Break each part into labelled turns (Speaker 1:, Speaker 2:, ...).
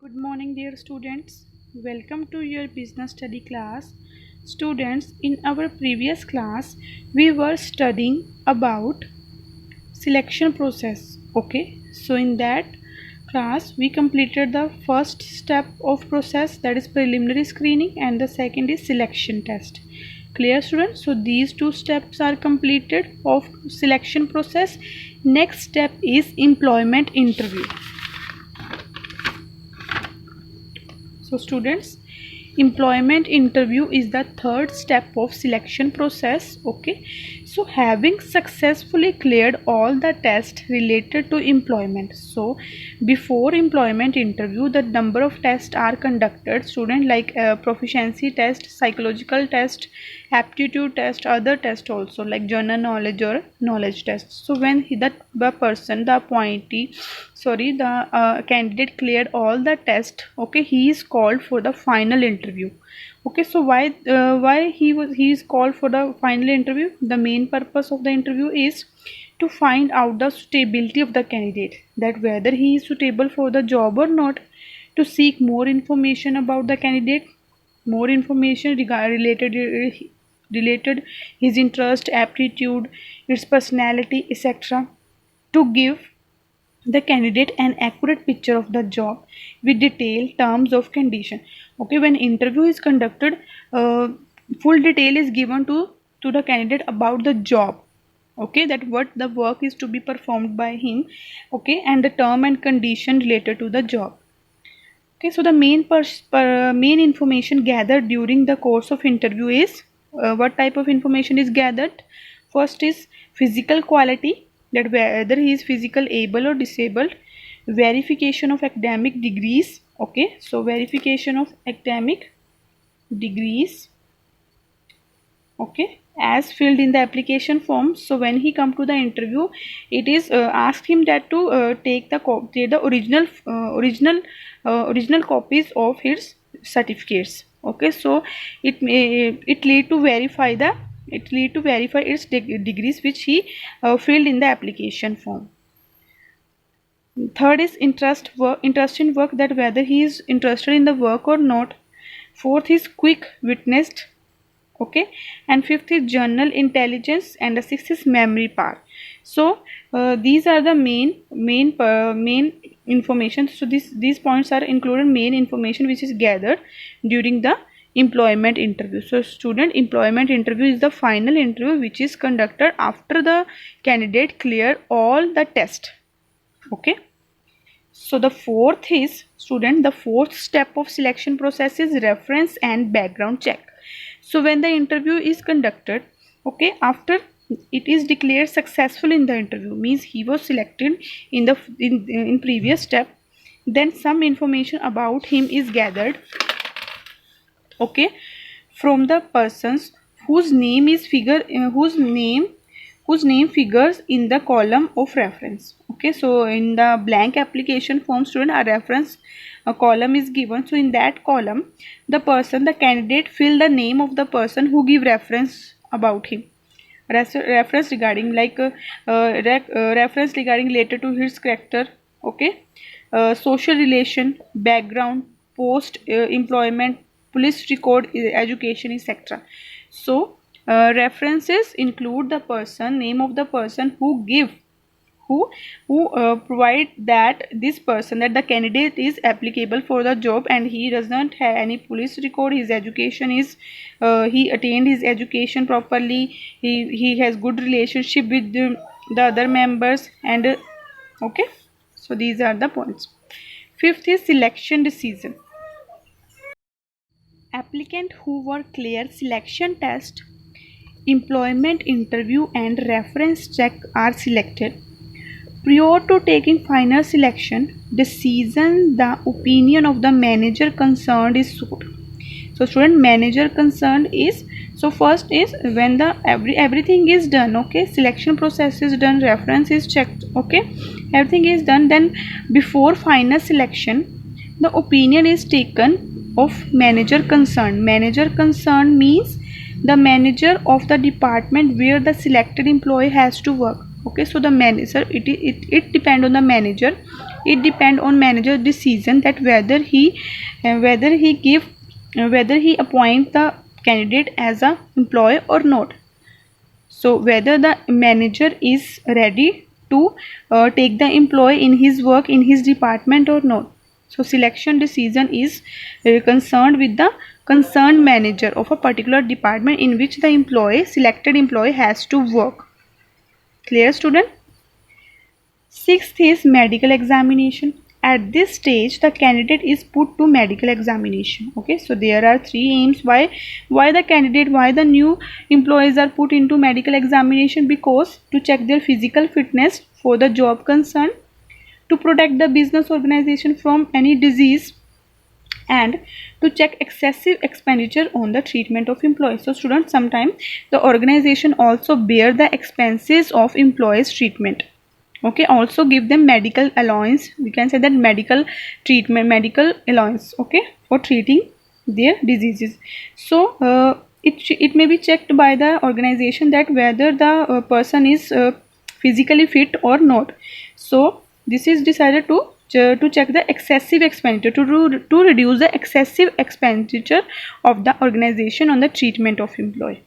Speaker 1: Good morning, dear students. Welcome to your business study class. Students, in our previous class, we were studying about selection process. Okay, so in that class, we completed the first step of process, that is preliminary screening, and the second is selection test. Clear, students? So these two steps are completed of selection process. Next step is employment interview. So students, employment interview is the third step of selection process. Okay, so having successfully cleared all the tests related to employment, so before employment interview the number of tests are conducted, student, like proficiency test, psychological test, aptitude test, other test also like general knowledge or knowledge test. So when the person, the appointee, the candidate cleared all the test, okay, he is called for the final interview. Okay, so why he is called for the final interview? The main purpose of the interview is to find out the suitability of the candidate, that whether he is suitable for the job or not, to seek more information about the candidate, more information related his interest, aptitude, its personality, etc., to give the candidate an accurate picture of the job with detailed terms of condition. Okay, when interview is conducted, full detail is given to the candidate about the job. Okay, that what the work is to be performed by him. Okay, and the term and condition related to the job. Okay, so the main information gathered during the course of interview is, what type of information is gathered? First is physical quality, that whether he is physical able or disabled. Verification of academic degrees. Okay, so verification of academic degrees. Okay, as filled in the application form. So when he come to the interview, it is asked him that to take the original copies of his certificates. Okay, so it lead to verify its degrees which he filled in the application form. Third is interest in work, that whether he is interested in the work or not. Fourth is quick witnessed. Okay, and fifth is general intelligence, and the sixth is memory power. So these are the main information. So these points are included main information which is gathered during the employment interview. So student, employment interview is the final interview which is conducted after the candidate clear all the test. Okay, so the fourth step of selection process is reference and background check. So when the interview is conducted, okay, after it is declared successful in the interview, means he was selected in previous step, then some information about him is gathered, okay, from the persons whose name figures in the column of reference. Okay, so in the blank application form, student, a column is given. So in that column, the candidate fill the name of the person who give reference about him. Reference regarding reference regarding related to his character. Okay, social relation, background, post employment, police record, education, etc. So references include the name of the person who provide that the candidate is applicable for the job, and he does not have any police record. His education is he attained his education properly. He has good relationship with the other members, and okay, so these are the points. Fifth is selection decision. Applicant who were clear selection test, employment interview and reference check are selected. Prior to taking final selection decision, the opinion of the manager concerned is sought. So student, manager concerned is, so first is when the everything is done, okay, selection process is done, reference is checked, okay, everything is done, then before final selection the opinion is taken of manager concerned. Manager concerned means the manager of the department where the selected employee has to work. Okay, so the manager, it depend on the manager it depends on manager decision that whether he appoint the candidate as a employee or not. So whether the manager is ready to take the employee in his work in his department or not. So selection decision is concerned with the concerned manager of a particular department in which the selected employee has to work. Clear, student? Sixth is medical examination. At this stage the candidate is put to medical examination. Okay, so there are three aims why the new employees are put into medical examination: because to check their physical fitness for the job concerned, to protect the business organization from any disease, and to check excessive expenditure on the treatment of employees. So students, sometimes the organization also bear the expenses of employees treatment. Okay, also give them medical allowance, we can say that medical treatment, medical allowance, okay, for treating their diseases. So it may be checked by the organization that whether the person is physically fit or not. So this is decided to check the excessive expenditure, to reduce the excessive expenditure of the organization on the treatment of employee.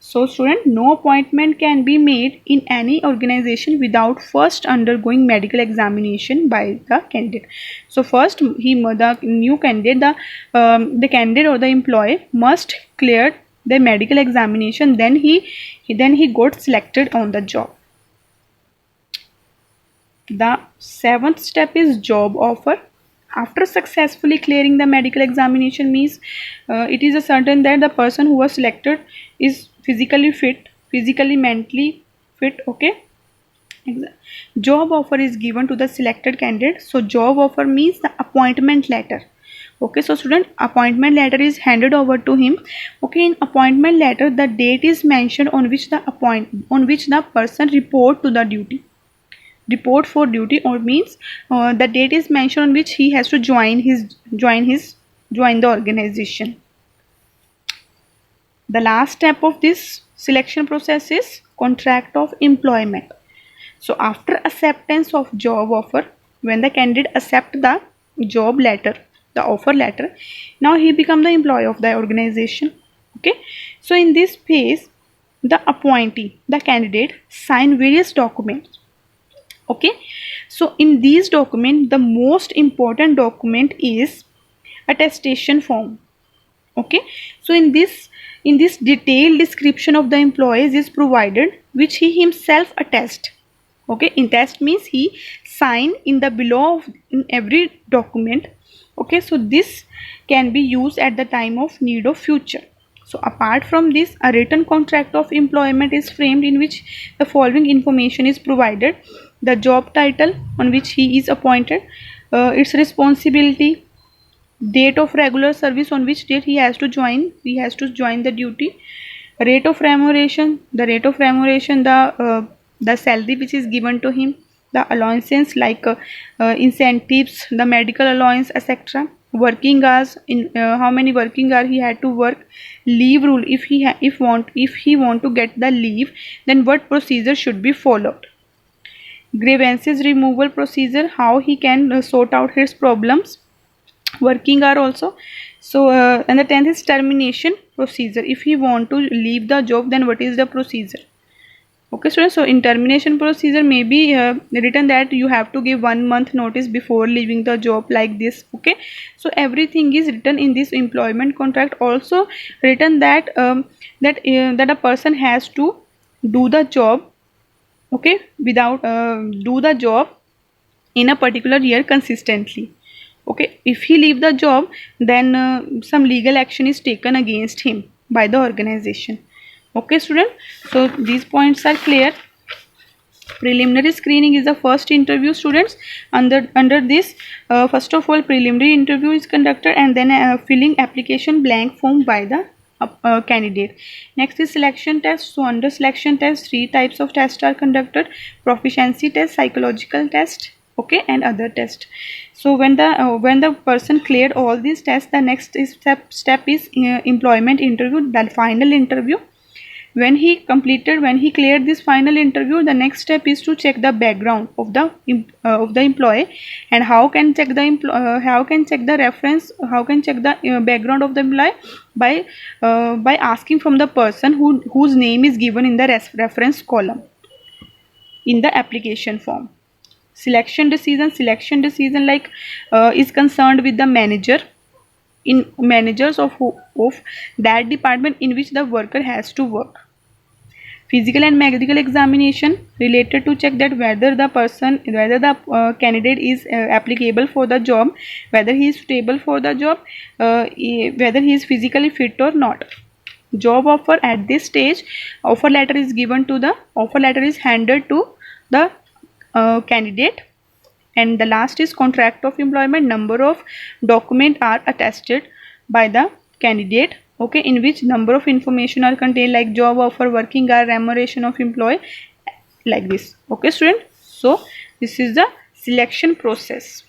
Speaker 1: So student, no appointment can be made in any organization without first undergoing medical examination by the candidate. So first the new candidate, the candidate or the employee must clear the medical examination, then he got selected on the job. The seventh step is job offer. After successfully clearing the medical examination, means it is a certain that the person who was selected is physically fit, physically mentally fit. Okay, job offer is given to the selected candidate. So job offer means the appointment letter. Okay, so student, appointment letter is handed over to him. Okay, in appointment letter the date is mentioned on which the person report to the duty, report for duty, or means the date is mentioned on which he has to join the organization. The last step of this selection process is contract of employment. So after acceptance of job offer, when the candidate accept the job letter, the offer letter, now he become the employee of the organization. Okay, so in this phase the appointee, the candidate, sign various documents. Okay, so in these documents the most important document is attestation form. Okay, so in this detailed description of the employees is provided, which he himself attest. Okay, attest means he sign in the below of in every document. Okay, so this can be used at the time of need of future. So apart from this, a written contract of employment is framed in which the following information is provided: the job title on which he is appointed, its responsibility, date of regular service, on which date he has to join the duty, rate of remuneration, the salary which is given to him, the allowances like incentives, the medical allowance, etc., working hours, in how many working hours he had to work, leave rule, if he want to get the leave, then what procedure should be followed, grievances removal procedure, how he can sort out his problems, working hour also. So and the 10th is termination procedure. If he want to leave the job, then what is the procedure? Okay students, so in termination procedure may be written that you have to give 1 month notice before leaving the job, like this. Okay, so everything is written in this employment contract. Also written that that a person has to do the job, okay, without do the job in a particular year consistently. Okay, if he leave the job, then some legal action is taken against him by the organization. Okay student, so these points are clear. Preliminary screening is the first interview, students. Under this, first of all preliminary interview is conducted, and then filling application blank form by the candidate. Next is selection test. So under selection test, 3 types of tests are conducted: proficiency test, psychological test, okay, and other test. So when the person cleared all these tests, the next step is employment interview, the final interview. When he cleared this final interview, the next step is to check the background of the employee. And how can check the reference, how can check the background of the employee? By asking from the person whose name is given in the reference column in the application form. Selection decision like is concerned with the manager in managers of that department in which the worker has to work. Physical and medical examination related to check that whether the candidate is applicable for the job, whether he is suitable for the job, whether he is physically fit or not. Job offer, at this stage offer letter is handed to the candidate. And the last is contract of employment. Number of documents are attested by the candidate, okay, in which number of information are contained, like job offer, working hour, remuneration of employee, like this. Okay student, so this is the selection process.